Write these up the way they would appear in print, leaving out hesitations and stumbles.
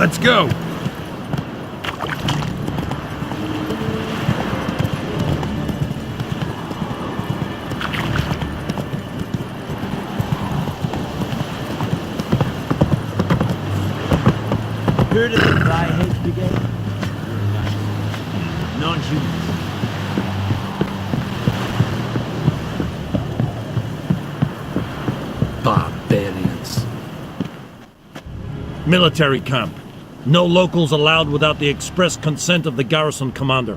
Let's go! Heard of the Dry-Head Brigade? Non-humans. Barbarians. Military camp. No locals allowed without the express consent of the garrison commander.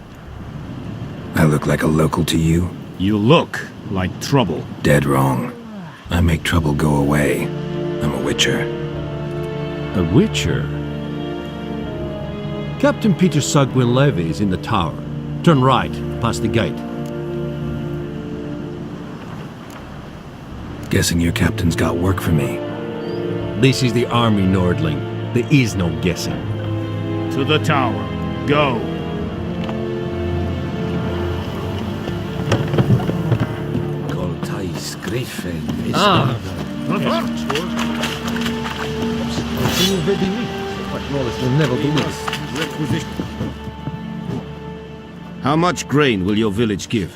I look like a local to you? You look like trouble. Dead wrong. I make trouble go away. I'm a witcher. A witcher? Captain Peter Sagwin Levy is in the tower. Turn right, past the gate. Guessing your captain's got work for me. This is the army, Nordling. There is no guessing. To the tower. Go. Goltais Griffin. How much grain will your village give?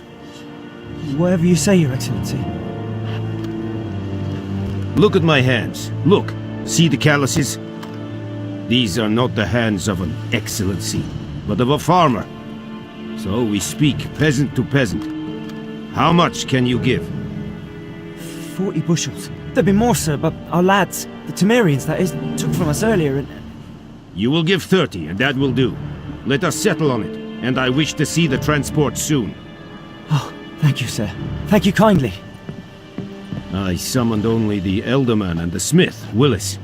Whatever you say, Your Excellency. Look at my hands. Look. See the calluses? These are not the hands of an excellency, but of a farmer. So we speak peasant to peasant. How much can you give? 40 bushels. There'd be more, sir, but our lads, the Temerians, that is, took from us earlier and... You will give 30, and that will do. Let us settle on it, and I wish to see the transport soon. Oh, thank you, sir. Thank you kindly. I summoned only the Elderman and the smith, Willis.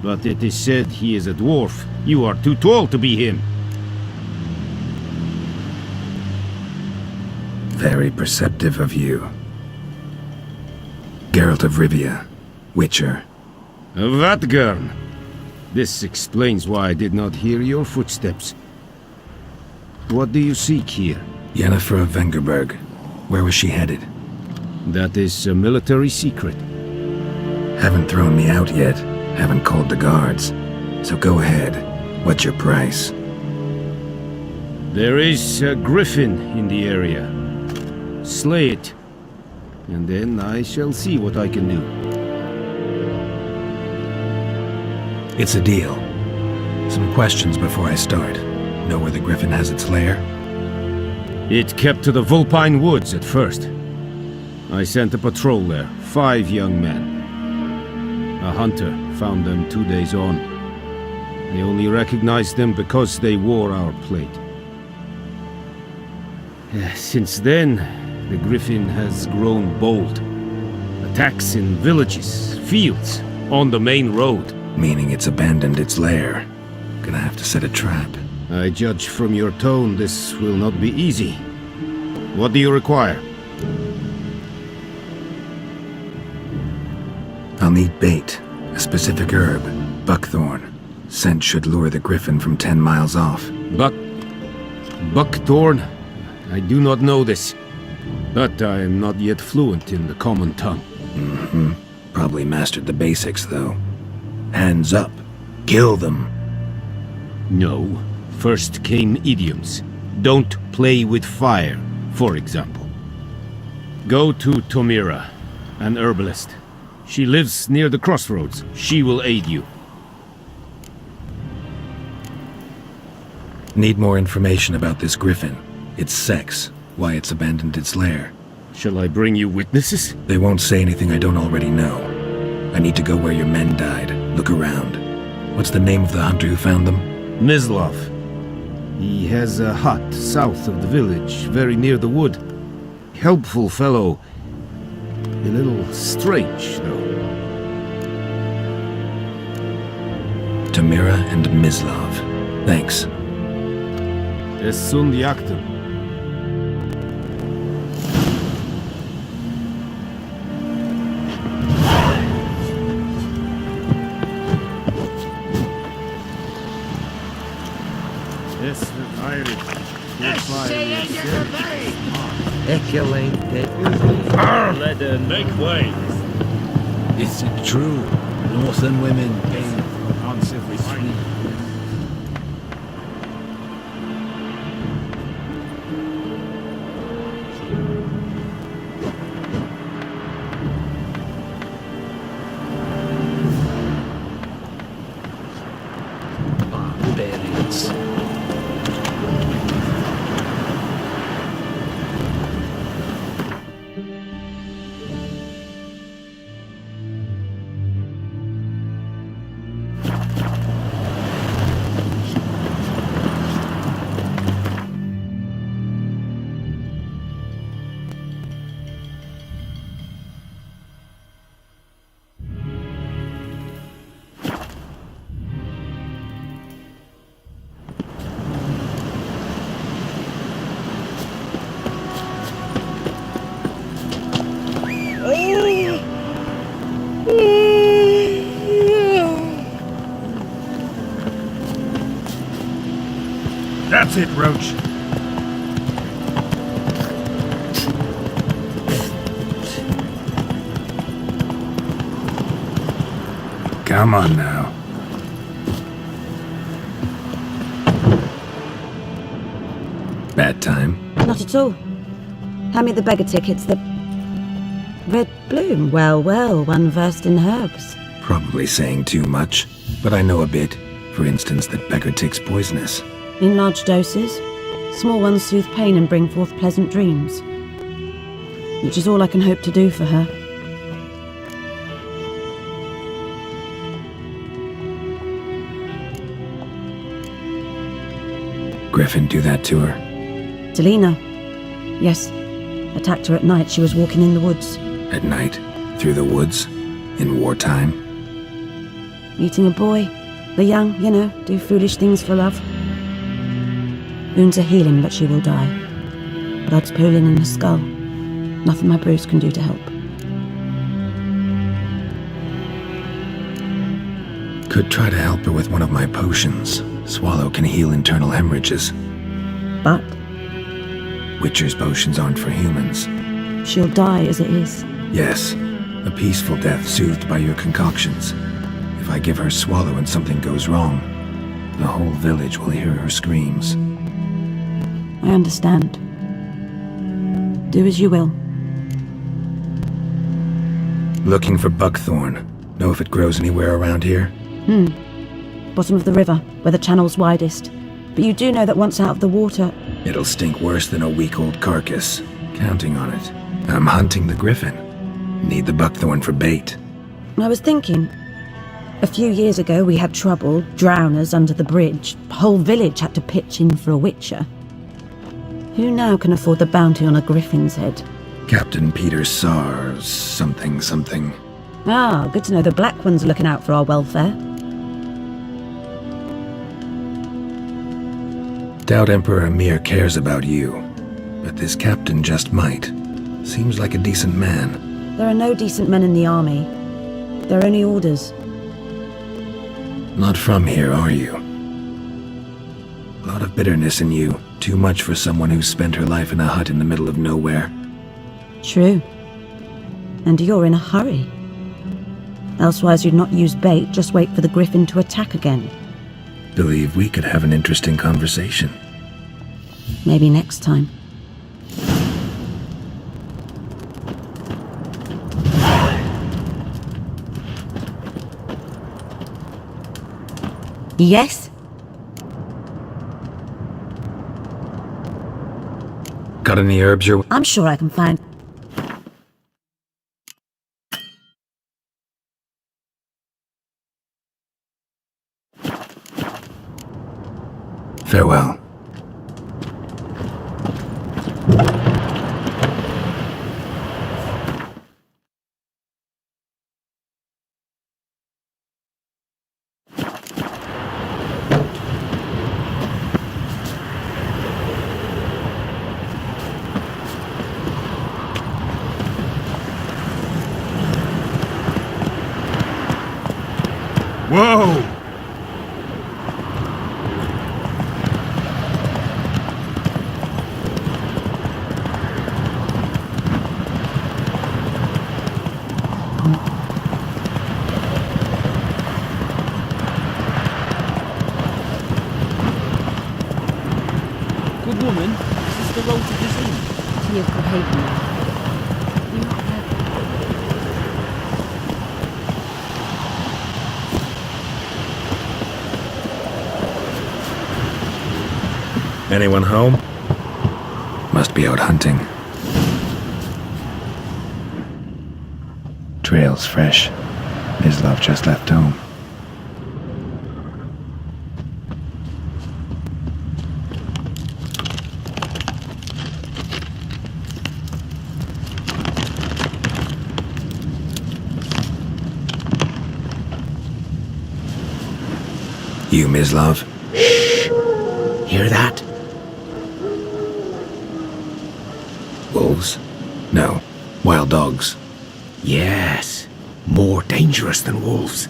But it is said he is a dwarf. You are too tall to be him. Very perceptive of you. Geralt of Rivia, Witcher. Vatgern. This explains why I did not hear your footsteps. What do you seek here? Yennefer of Vengerberg. Where was she headed? That is a military secret. Haven't thrown me out yet. Haven't called the guards. So go ahead. What's your price? There is a griffin in the area. Slay it. And then I shall see what I can do. It's a deal. Some questions before I start. Know where the griffin has its lair? It kept to the Vulpine Woods at first. I sent a patrol there, 5 young men. A hunter found them 2 days on. They only recognized them because they wore our plate. Since then, the griffin has grown bold. Attacks in villages, fields, on the main road. Meaning it's abandoned its lair. Gonna have to set a trap. I judge from your tone this will not be easy. What do you require? I'll need bait. A specific herb. Buckthorn. Scent should lure the griffin from 10 miles off. Buckthorn? I do not know this. But I am not yet fluent in the common tongue. Mm-hmm. Probably mastered the basics, though. Hands up. Kill them. No. First came idioms. Don't play with fire, for example. Go to Tomira, an herbalist. She lives near the crossroads. She will aid you. Need more information about this griffin. Its sex. Why it's abandoned its lair. Shall I bring you witnesses? They won't say anything I don't already know. I need to go where your men died. Look around. What's the name of the hunter who found them? Mislov. He has a hut south of the village, very near the wood. Helpful fellow. A little strange, though. Tamira and Mislov. Thanks. Es sunt jactum. Make way! Is it true? Northern women came On every street. That's it, Roach. Come on now. Bad time? Not at all. Hand me the beggar tickets. The red bloom. Well, well, one versed in herbs. Probably saying too much, but I know a bit. For instance, that beggar tick's poisonous. In large doses. Small ones soothe pain and bring forth pleasant dreams. Which is all I can hope to do for her. Griffin do that to her? Delina. Yes. Attacked her at night. She was walking in the woods. At night? Through the woods? In wartime? Meeting a boy. The young, you know, do foolish things for love. Wounds are healing, but she will die. Blood's pooling in her skull. Nothing my bruise can do to help. Could try to help her with one of my potions. Swallow can heal internal hemorrhages. But Witcher's potions aren't for humans. she'll die as it is. Yes, a peaceful death soothed by your concoctions. If I give her Swallow and something goes wrong, the whole village will hear her screams. I understand. Do as you will. Looking for buckthorn. Know if it grows anywhere around here? Bottom of the river, where the channel's widest. But you do know that once out of the water... It'll stink worse than a week-old carcass. Counting on it. I'm hunting the griffin. Need the buckthorn for bait. I was thinking... A few years ago we had trouble, drowners under the bridge. The whole village had to pitch in for a witcher. Who now can afford the bounty on a griffin's head? Captain Peter Sars, something. Ah, good to know the Black One's looking out for our welfare. Doubt Emperor Emir cares about you, but this captain just might. Seems like a decent man. There are no decent men in the army. They're only orders. Not from here, are you? A lot of bitterness in you. Too much for someone who's spent her life in a hut in the middle of nowhere. True. And you're in a hurry. Elsewise you'd not use bait, just wait for the griffin to attack again. Believe we could have an interesting conversation. Maybe next time. Yes? Got any herbs you're... I'm sure I can find... Farewell. Whoa! Good woman, is this the road to disease? Tia Cohagen. Anyone home? Must be out hunting. Trail's fresh. His love just left home. You, Mislav? Shh! Hear that? Wolves? No. Wild dogs. Yes. More dangerous than wolves.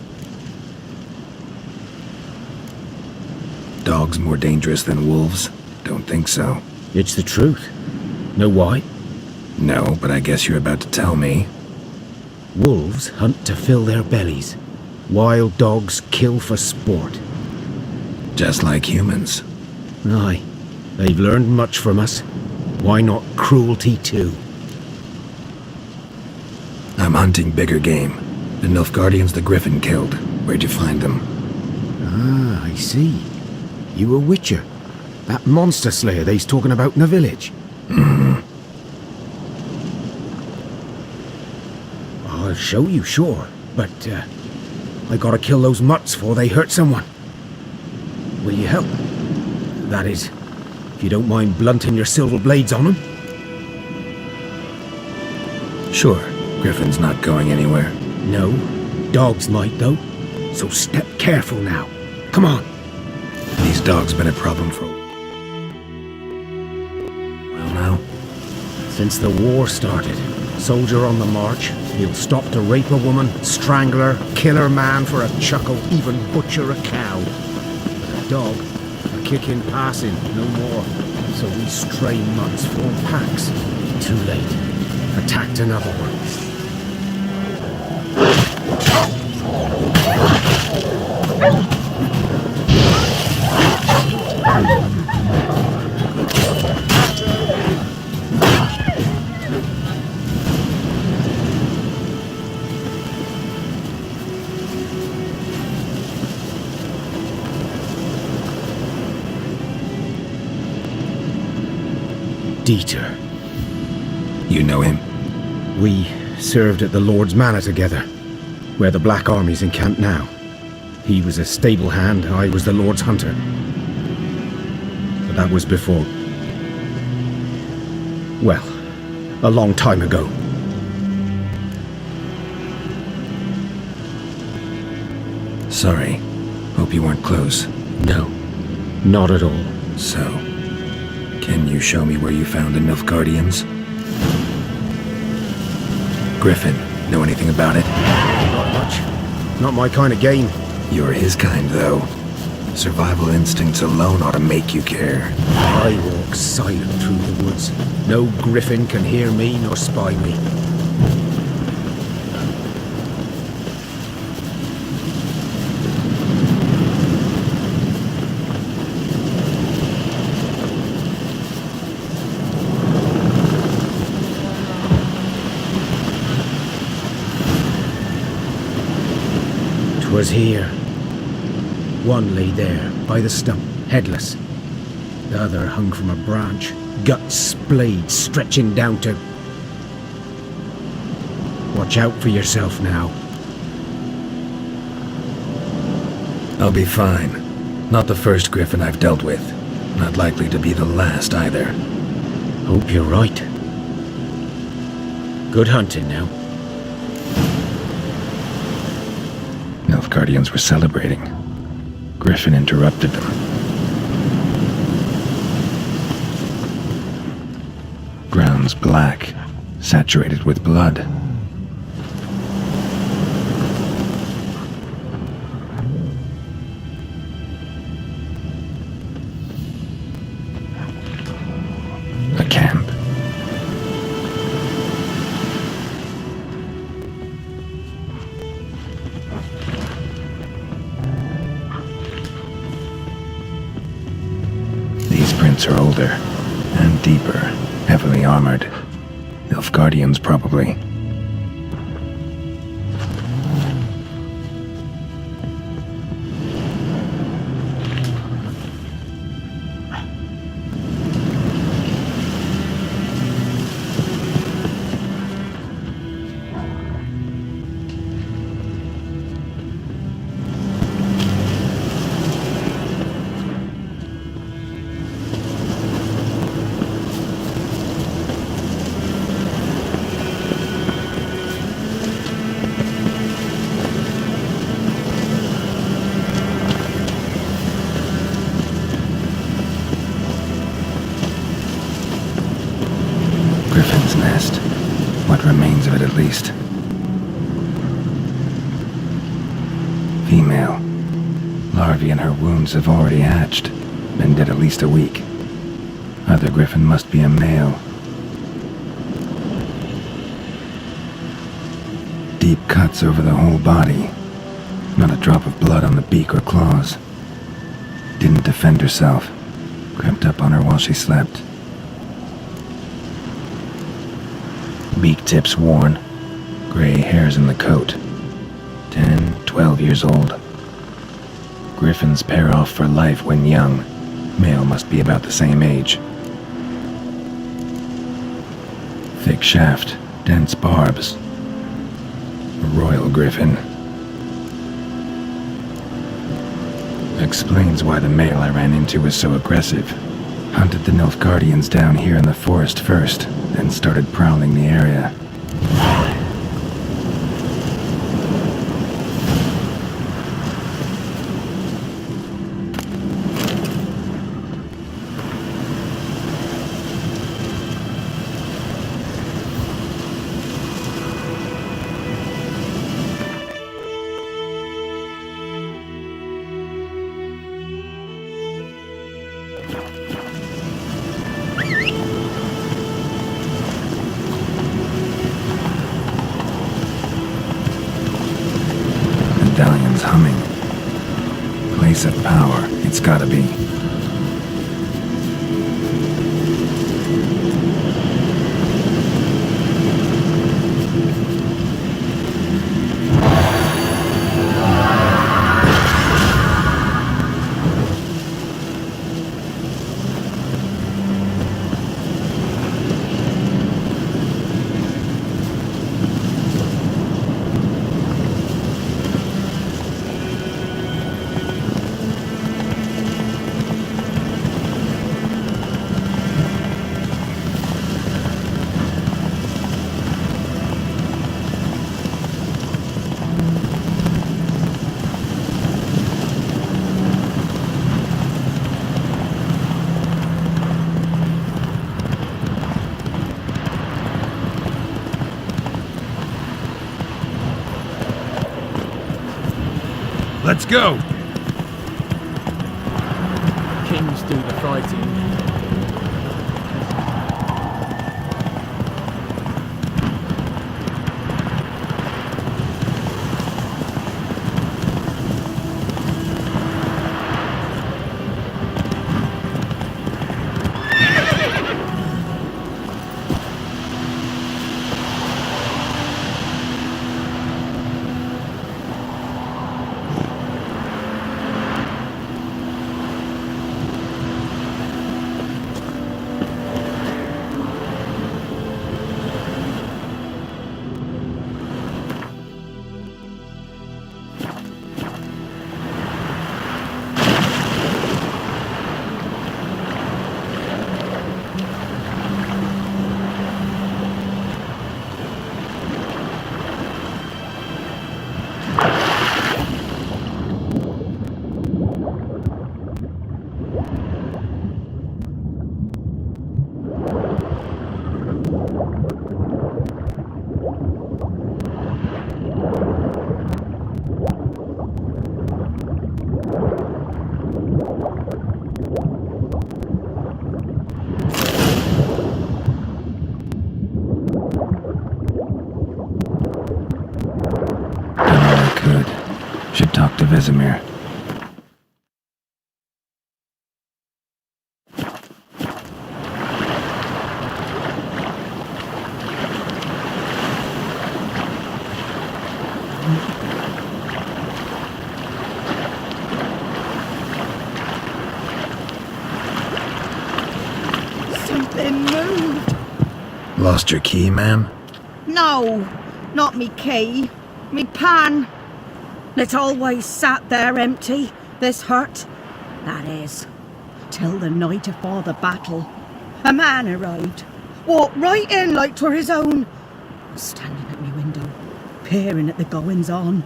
Dogs more dangerous than wolves? Don't think so. It's the truth. Know why? No, but I guess you're about to tell me. Wolves hunt to fill their bellies. Wild dogs kill for sport. Just like humans. Aye, they've learned much from us. Why not cruelty too? I'm hunting bigger game. The Nilfgaardians the Griffin killed. Where'd you find them? Ah, I see. You a witcher. That monster slayer they's talking about in the village. I'll show you, sure. But, I gotta kill those mutts before they hurt someone. Will you help? That is, if you don't mind blunting your silver blades on them. Sure. Griffin's not going anywhere. No, dogs might though. So step careful now. Come on. These dogs been a problem for... Well now? Since the war started, soldier on the march, he'll stop to rape a woman, strangle her, kill her man for a chuckle, even butcher a cow. But a dog, a kick in passing, no more. So we stray mutts form packs. Too late. Attacked another one. Dieter. You know him? We served at the Lord's Manor together, where the Black Army's encamped now. He was a stable hand, I was the Lord's hunter. But that was before... well, a long time ago. Sorry. Hope you weren't close. No, not at all. So, can you show me where you found the Nilfgaardians? Griffin, know anything about it? Not much. Not my kind of game. You're his kind, though. Survival instincts alone ought to make you care. I walk silent through the woods. No griffin can hear me nor spy me. Was here. One lay there, by the stump, headless. The other hung from a branch, guts splayed, stretching down to... Watch out for yourself now. I'll be fine. Not the first Griffin I've dealt with. Not likely to be the last either. Hope you're right. Good hunting now. Nilfgaardians were celebrating. Griffin interrupted them. Ground's black, saturated with blood. A camp. Are older and deeper, heavily armored. Nilfgaardians, probably. Griffin's nest. What remains of it, at least. Female. Larvae in her wounds have already hatched. Been dead at least a week. Other griffin must be a male. Deep cuts over the whole body. Not a drop of blood on the beak or claws. Didn't defend herself. Crept up on her while she slept. Beak tips worn. Gray hairs in the coat. 10, 12 years old. Griffins pair off for life when young. Male must be about the same age. Thick shaft, dense barbs. A royal griffin. Explains why the male I ran into was so aggressive. Hunted the Nilfgaardians down here in the forest first, then started prowling the area. Medallion's humming. Place of power, it's gotta be. Let's go! Kings do the fighting. Should talk to Vesemir. Something moved. Lost your key, ma'am? No, not me key. Me pan. It always sat there empty, this hut. That is, till the night afore the battle. A man arrived, walked right in like 'twere his own. Was standing at me window, peering at the goings-on.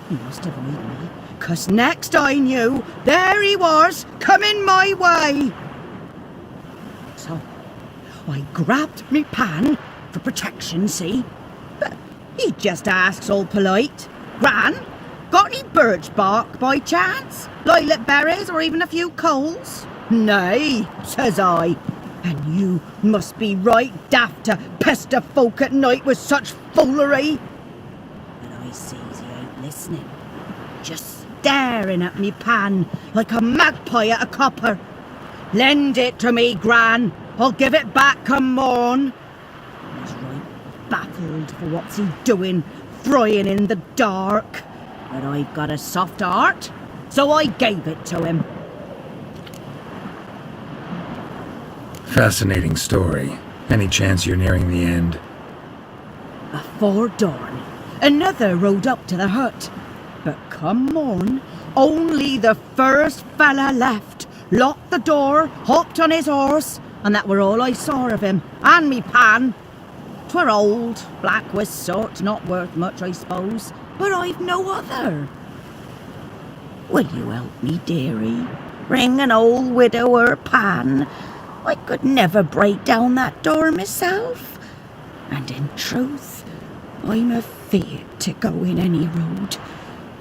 He must have heard me, 'cause next I knew, there he was, coming my way. So, I grabbed me pan, for protection, see? But he just asks all polite, Gran, got any birch bark by chance? Lilac berries or even a few coals? Nay, says I. And you must be right daft to pester folk at night with such foolery. But I sees he ain't listening. Just staring at me pan like a magpie at a copper. Lend it to me, Gran. I'll give it back come morn. He's right baffled for what's he doing, frying in the dark. But I've got a soft heart, so I gave it to him. Fascinating story. Any chance you're nearing the end? Before dawn, another rode up to the hut. But come morn, only the first fella left, locked the door, hopped on his horse, and that were all I saw of him, and me pan. 'Twere old, black with soot, not worth much, I suppose, but I've no other. Will you help me, dearie? Ring an old widower pan. I could never break down that door myself. And in truth, I'm afeard to go in any road.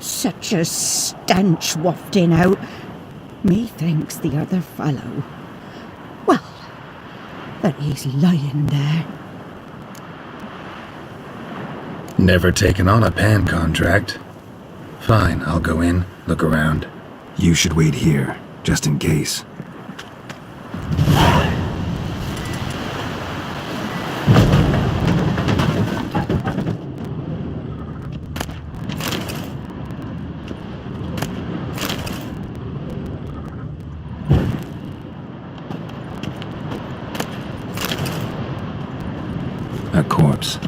Such a stench wafting out. Methinks the other fellow, well, that he's lying there. Never taken on a pan contract. Fine, I'll go in, look around. You should wait here, just in case. A corpse.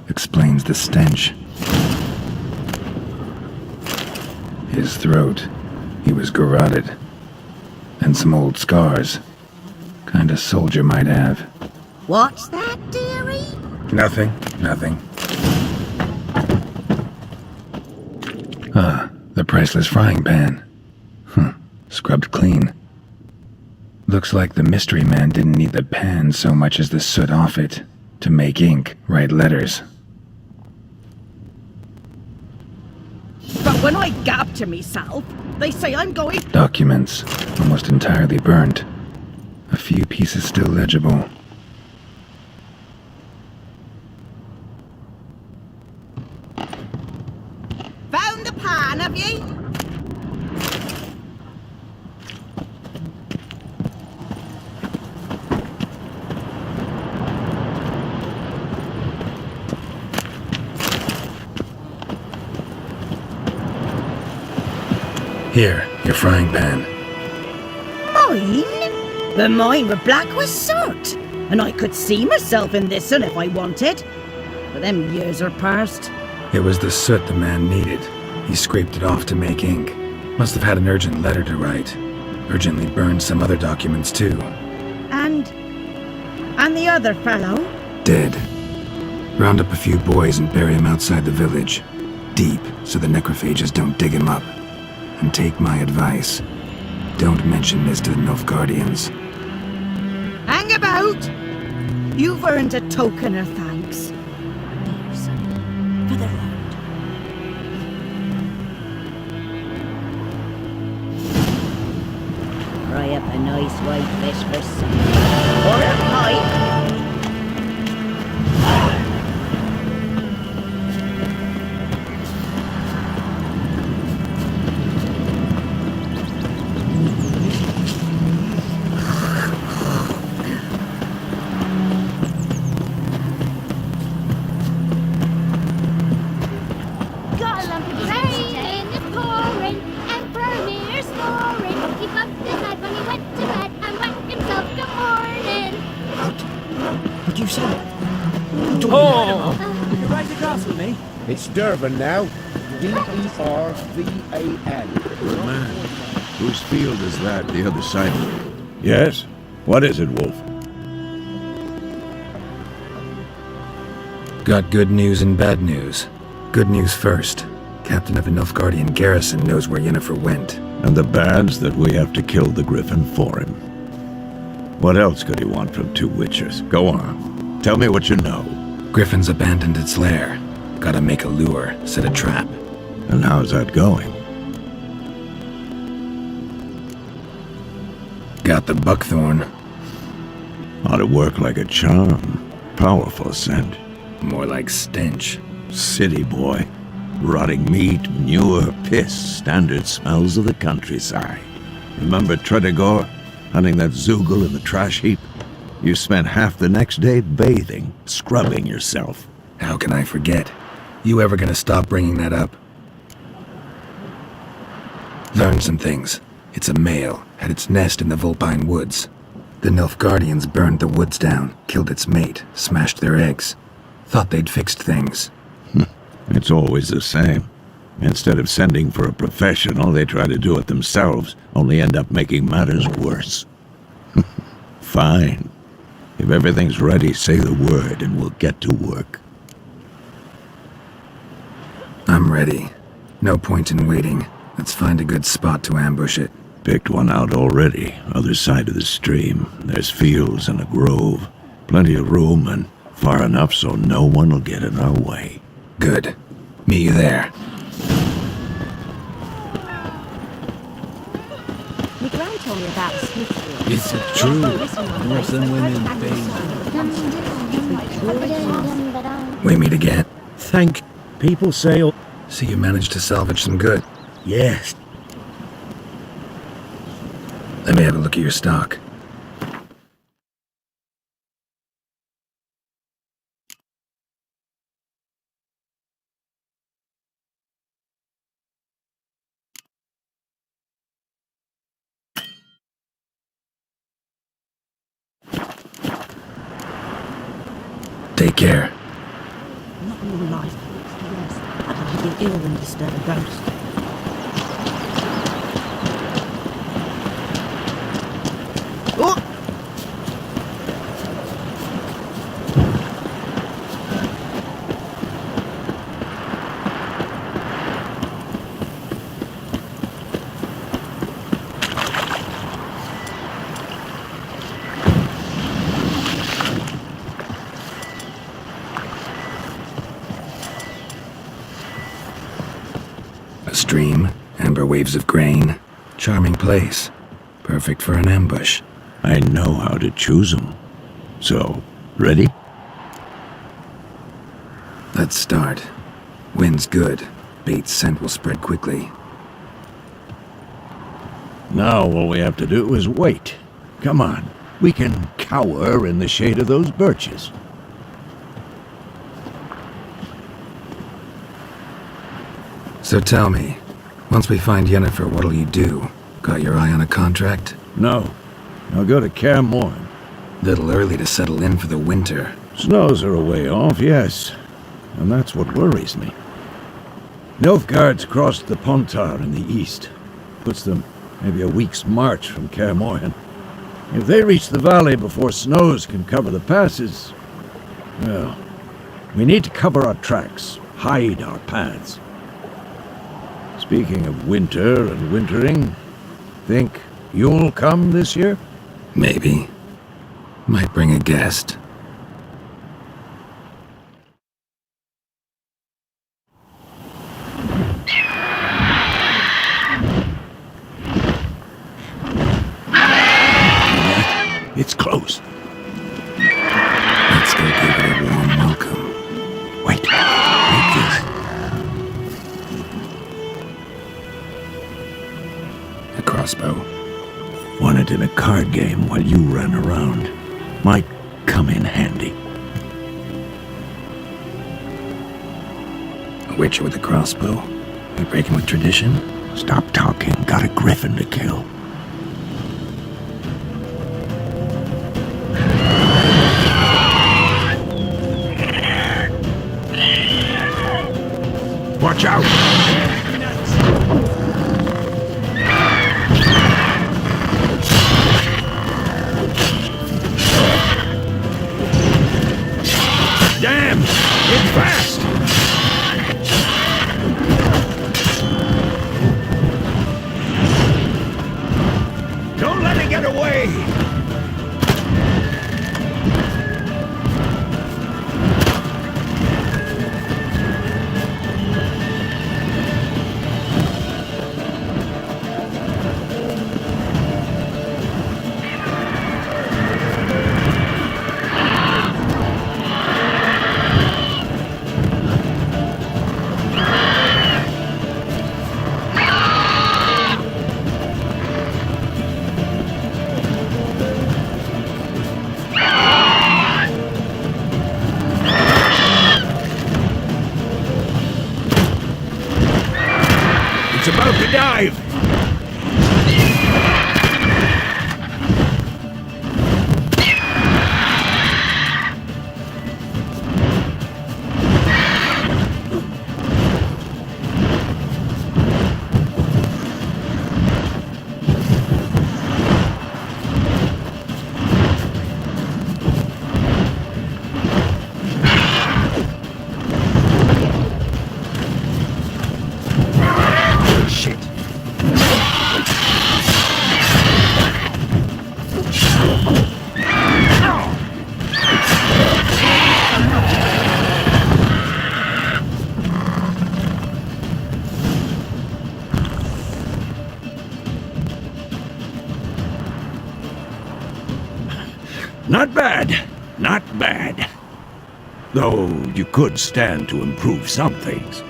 Explains the stench. His throat. He was garroted. And some old scars. Kinda soldier might have. What's that, dearie? Nothing. Ah, the priceless frying pan. Scrubbed clean. Looks like the mystery man didn't need the pan so much as the soot off it. To make ink, write letters. But when I gab to myself, they say I'm going... Documents, almost entirely burnt. A few pieces still legible. Found the pan, have ye? Here, your frying pan. Mine? But mine were black with soot, and I could see myself in this one if I wanted. But them years are past. It was the soot the man needed. He scraped it off to make ink. Must have had an urgent letter to write. Urgently burned some other documents too. And the other fellow? Dead. Round up a few boys and bury him outside the village. Deep, so the necrophages don't dig him up. And take my advice. Don't mention this to the Nilfgaardians. Hang about! You've earned a token of thanks. Here, son, for the road. Fry up a nice white fish for supper. Or a pipe. What'd you say? Oh! You're right across with me. It's Durban now. D-E-R-V-A-N. Good man. Whose field is that, the other side? Yes? What is it, Wolf? Got good news and bad news. Good news first. Captain of the Nilfgaardian garrison knows where Yennefer went. And the bad's that we have to kill the Griffin for him. What else could he want from two witchers? Go on. Tell me what you know. Griffin's abandoned its lair. Gotta make a lure, set a trap. And how's that going? Got the buckthorn. Ought to work like a charm. Powerful scent. More like stench. City boy. Rotting meat, manure, piss. Standard smells of the countryside. Remember Tredegor? Hunting that zoogle in the trash heap? You spent half the next day bathing, scrubbing yourself. How can I forget? You ever gonna stop bringing that up? Learned some things. It's a male, had its nest in the Vulpine Woods. The Nilfgaardians burned the woods down, killed its mate, smashed their eggs. Thought they'd fixed things. It's always the same. Instead of sending for a professional, they try to do it themselves, only end up making matters worse. Fine. If everything's ready, say the word and we'll get to work. I'm ready. No point in waiting. Let's find a good spot to ambush it. Picked one out already, other side of the stream. There's fields and a grove. Plenty of room and far enough so no one will get in our way. Good. Meet you there. My gran told me about the Smithfield. Is it true? Northern women We meet again. Thank people say, oh, See you managed to salvage some good. yes. Let me have a look at your stock. Take care. Not in your life. Yes. I'd have been ill and disturb a ghost. Oh! A stream, amber waves of grain. Charming place. Perfect for an ambush. I know how to choose them. So, ready? Let's start. Wind's good. Bait's scent will spread quickly. Now all we have to do is wait. Come on. We can cower in the shade of those birches. So tell me, once we find Yennefer, what'll you do? Got your eye on a contract? No. I'll go to Kaer Morhen. Little early to settle in for the winter. Snows are a way off, yes. And that's what worries me. Nilfgaard's crossed the Pontar in the east. Puts them maybe a week's march from Kaer Morhen. If they reach the valley before snows can cover the passes, well, we need to cover our tracks, hide our paths. Speaking of winter and wintering, think you'll come this year? Maybe. Might bring a guest. It's close. Let's go give it a warm welcome. Wait. Wait this. A crossbow. Won it in a card game while you ran around. Might come in handy. A witcher with a crossbow. We breaking with tradition? Stop talking. Got a griffin to kill. Watch out! Damn! It's fast! Don't let it get away! It's about to dive! Not bad. Not bad. Though you could stand to improve some things.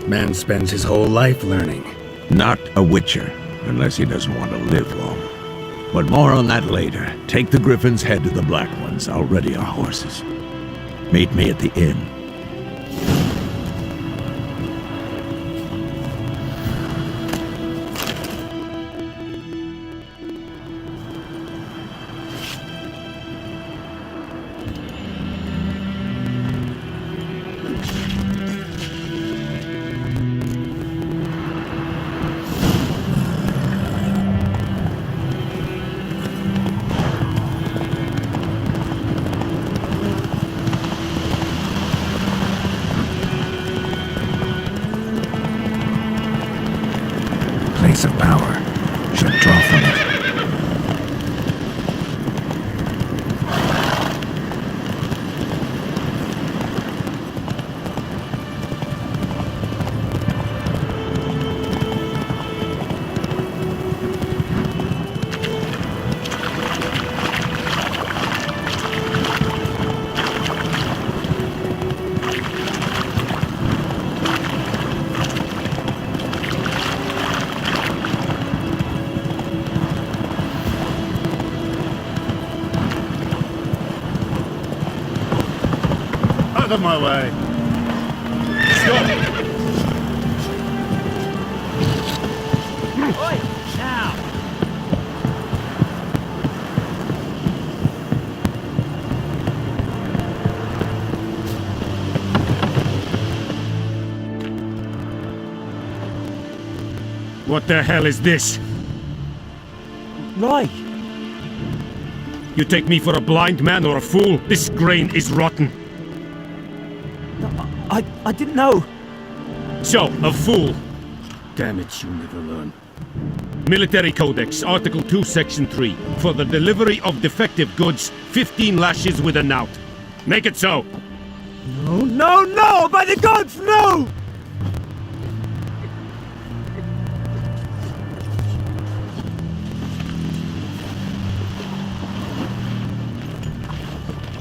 Man spends his whole life learning. Not a witcher, unless he doesn't want to live long. But more on that later. Take the Griffin's head to the Black Ones. I'll ready our horses. Meet me at the inn. Place of power. Should draw from it. Out of my way. Stop! Oi, now! What the hell is this? Lie! You take me for a blind man or a fool? This grain is rotten. I didn't know. So, a fool. Damn it, you never learn. Military Codex, Article 2, Section 3. For the delivery of defective goods, 15 lashes with a knout. Make it so. No, no, no! By the gods, no!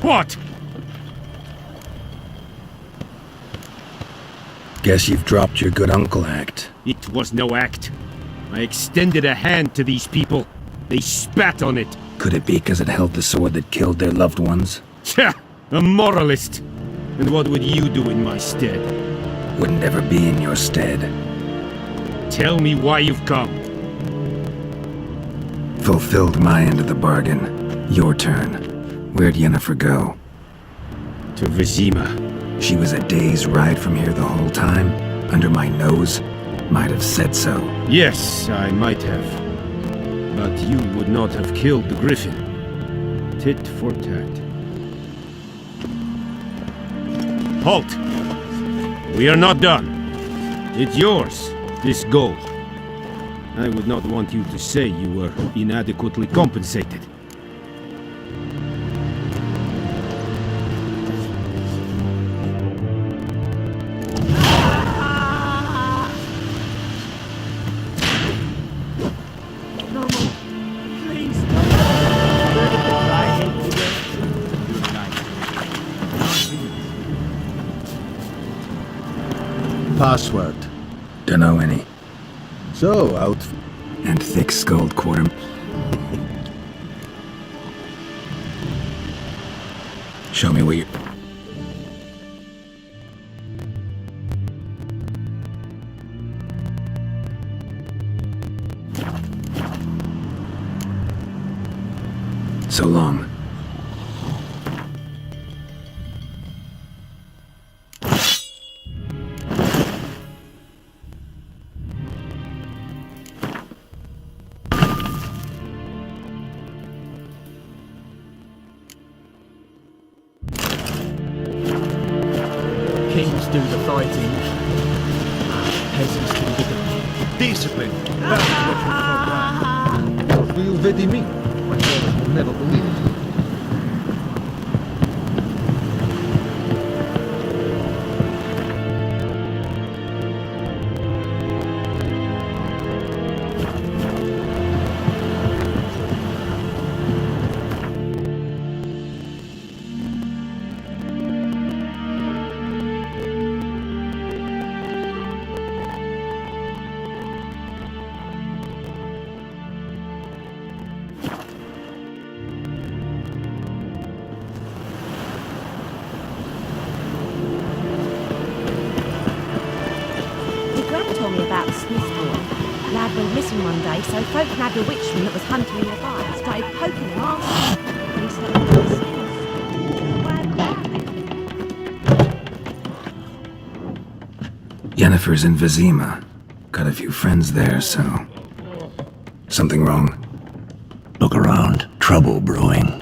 What? Guess you've dropped your good uncle act. It was no act. I extended a hand to these people. They spat on it. Could it be because it held the sword that killed their loved ones? Tja! A moralist! And what would you do in my stead? Wouldn't ever be in your stead. Tell me why you've come. Fulfilled my end of the bargain. Your turn. Where'd Yennefer go? To Vizima. She was a day's ride from here the whole time? Under my nose? Might have said so. Yes, I might have. But you would not have killed the griffin. Tit for tat. Halt! We are not done. It's yours, this gold. I would not want you to say you were inadequately compensated. Password. Dunno any. So, out. And thick-skulled quarter... Show me where you... So long. Kings do the fighting. Peasants do the discipline. That's what you call that. Will vedi me? My father will never believe it. Gran told me about the Smith boy. Lad went missing one day, so folk nabbed a witchman that was hunting in the fire and started poking him after. And he slept with Yennefer's in Vizima. Got a few friends there, so... Something wrong? Look around. Trouble brewing.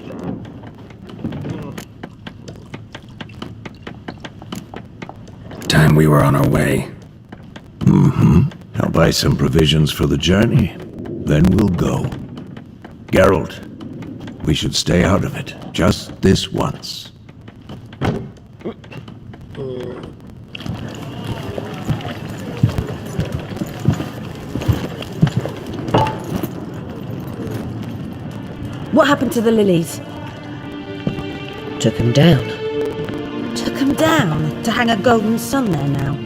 Time we were on our way. I'll buy some provisions for the journey. Then we'll go. Geralt, we should stay out of it. Just this once. What happened to the lilies? Took him down. Took them down to hang a golden sun there now.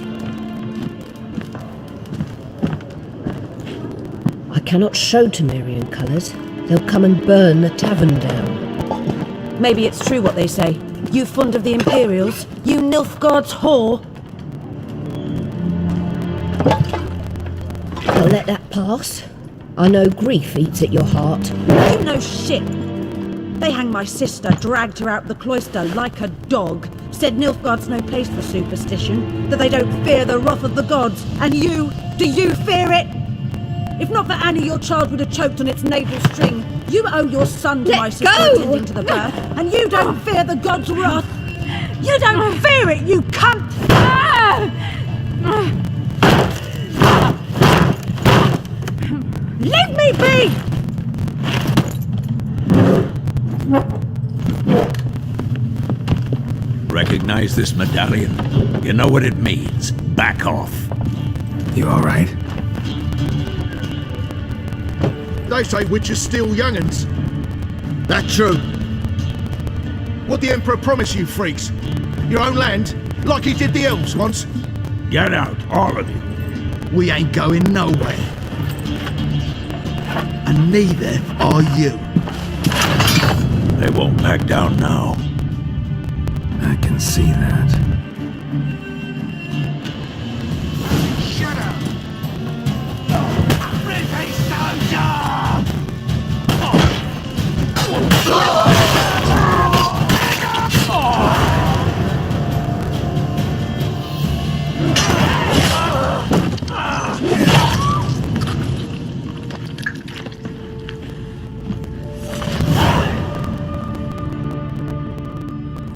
I cannot show Temerian colours. They'll come and burn the tavern down. Maybe it's true what they say. You fond of the Imperials? You Nilfgaard's whore? I'll let that pass. I know grief eats at your heart. You know shit. They hanged my sister, dragged her out the cloister like a dog, said Nilfgaard's no place for superstition, that they don't fear the wrath of the gods. And you, do you fear it? If not for Annie, your child would have choked on its navel string. You owe your son to my sister attending to the birth, and you don't fear the gods' wrath. You don't fear it, you cunt! Leave me be! Recognize this medallion? You know what it means. Back off. You alright? They say witches steal young'uns. That true? What the Emperor promised you freaks? Your own land? Like he did the elves once? Get out, all of you. We ain't going nowhere. And neither are you. They won't back down now. I can see that. Shut up!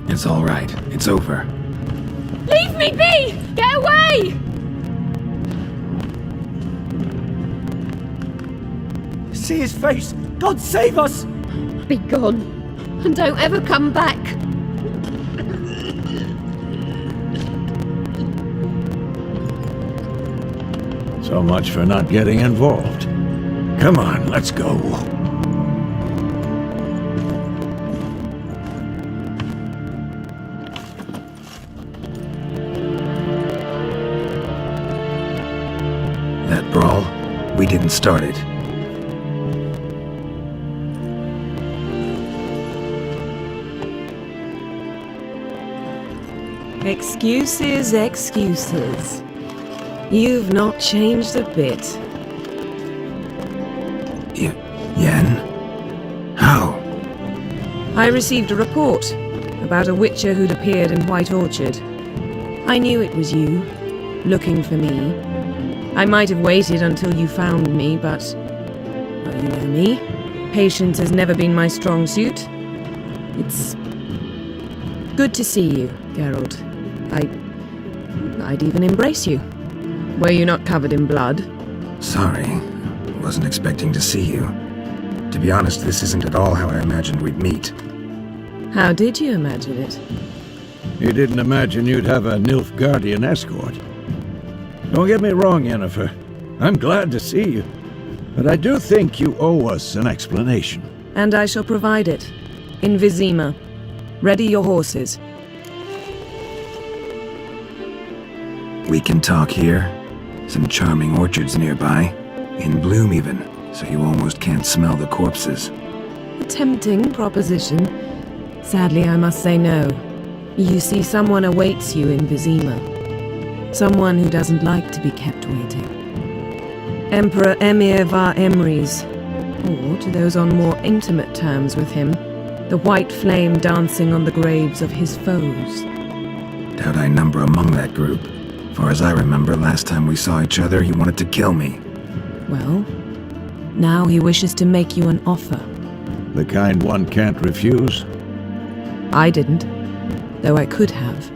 It's all right. It's over. Leave me be! Get away! See his face! God save us! Be gone. And don't ever come back. So much for not getting involved. Come on, let's go. That brawl, we didn't start it. Excuses, excuses. You've not changed a bit. Yen? How? I received a report about a witcher who'd appeared in White Orchard. I knew it was you, looking for me. I might have waited until you found me, but... well, you know me. Patience has never been my strong suit. It's... good to see you, Geralt. I'd even embrace you. Were you not covered in blood? Sorry. Wasn't expecting to see you. To be honest, this isn't at all how I imagined we'd meet. How did you imagine it? You didn't imagine you'd have a Nilfgaardian escort. Don't get me wrong, Yennefer. I'm glad to see you. But I do think you owe us an explanation. And I shall provide it. In Vizima. Ready your horses. We can talk here. Some charming orchards nearby. In bloom even, so you almost can't smell the corpses. A tempting proposition. Sadly, I must say no. You see, someone awaits you in Vizima. Someone who doesn't like to be kept waiting. Emperor Emir var Emrys, or to those on more intimate terms with him, the white flame dancing on the graves of his foes. Doubt I number among that group. Far as I remember, last time we saw each other, he wanted to kill me. Well, now he wishes to make you an offer. The kind one can't refuse. I didn't, though I could have.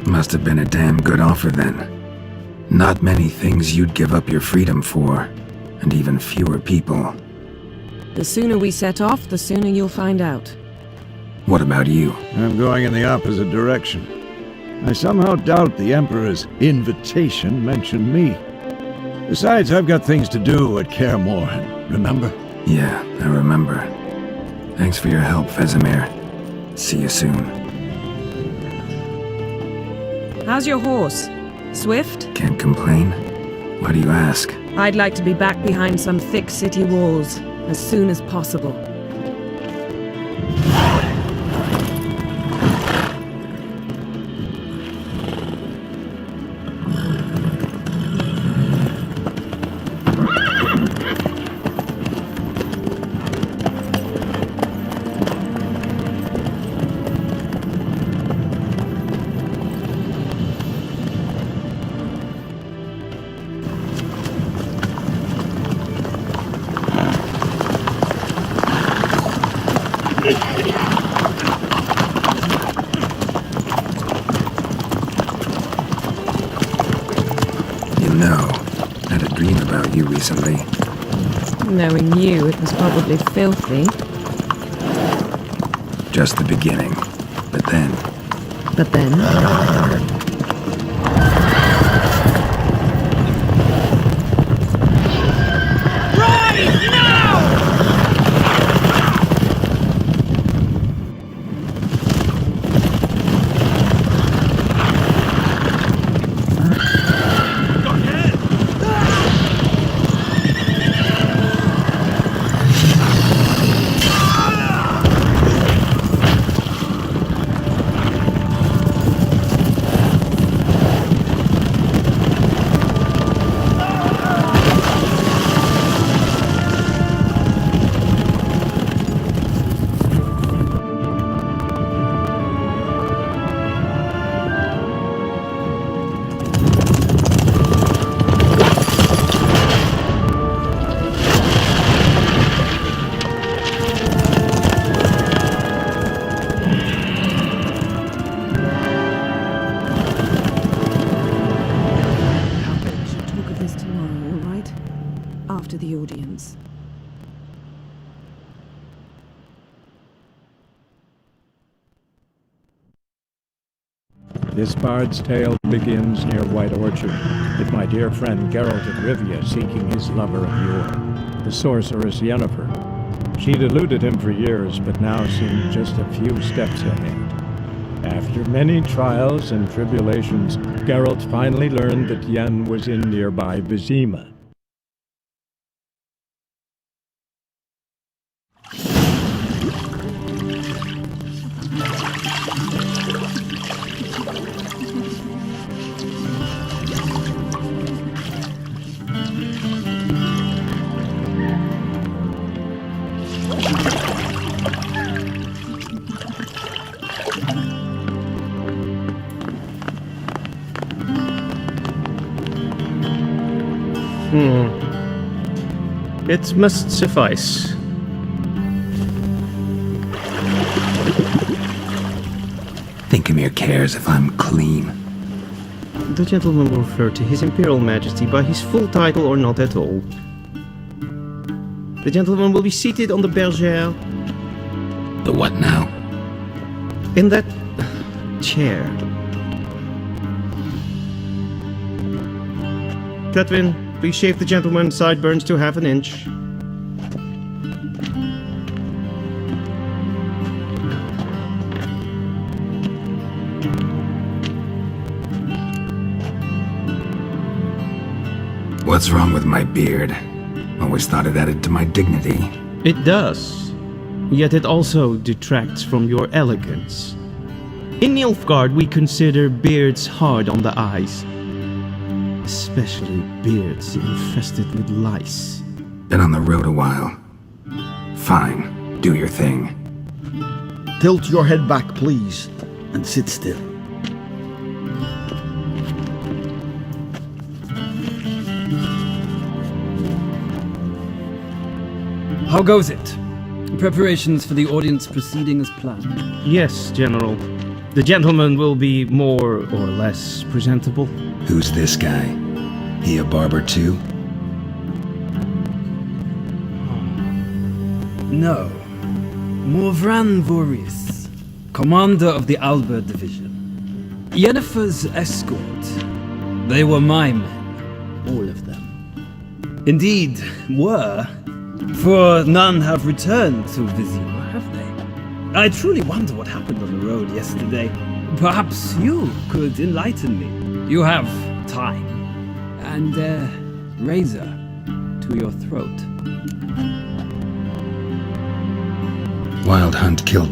Must have been a damn good offer then. Not many things you'd give up your freedom for, and even fewer people. The sooner we set off, the sooner you'll find out. What about you? I'm going in the opposite direction. I somehow doubt the Emperor's invitation mentioned me. Besides, I've got things to do at Kaer Morhen, remember? Yeah, I remember. Thanks for your help, Vesemir. See you soon. How's your horse? Swift? Can't complain. Why do you ask? I'd like to be back behind some thick city walls as soon as possible. Recently. Knowing you, it was probably filthy. Just the beginning. But then... But then? After the audience. This bard's tale begins near White Orchard, with my dear friend Geralt of Rivia seeking his lover of yore, the sorceress Yennefer. She'd eluded him for years, but now seemed just a few steps ahead. After many trials and tribulations, Geralt finally learned that Yen was in nearby Vizima. It must suffice. Think Emir cares if I'm clean? The gentleman will refer to His Imperial Majesty by his full title or not at all. The gentleman will be seated on the bergère. The what now? In that chair. Catwin, please shave the gentleman's sideburns to half an inch. What's wrong with my beard? Always thought it added to my dignity. It does. Yet it also detracts from your elegance. In Nilfgaard, we consider beards hard on the eyes. Especially beards infested with lice. Been on the road a while. Fine, do your thing. Tilt your head back, please, and sit still. How goes it? Preparations for the audience proceeding as planned? Yes, General. The gentleman will be more or less presentable. Who's this guy? He a barber too? No. Morvran Voris, commander of the Albert Division. Yennefer's escort. They were my men, all of them. Indeed, were. For none have returned to Vizima, have they? I truly wonder what happened on the road yesterday. Perhaps you could enlighten me. You have time. And razor to your throat. Wild Hunt killed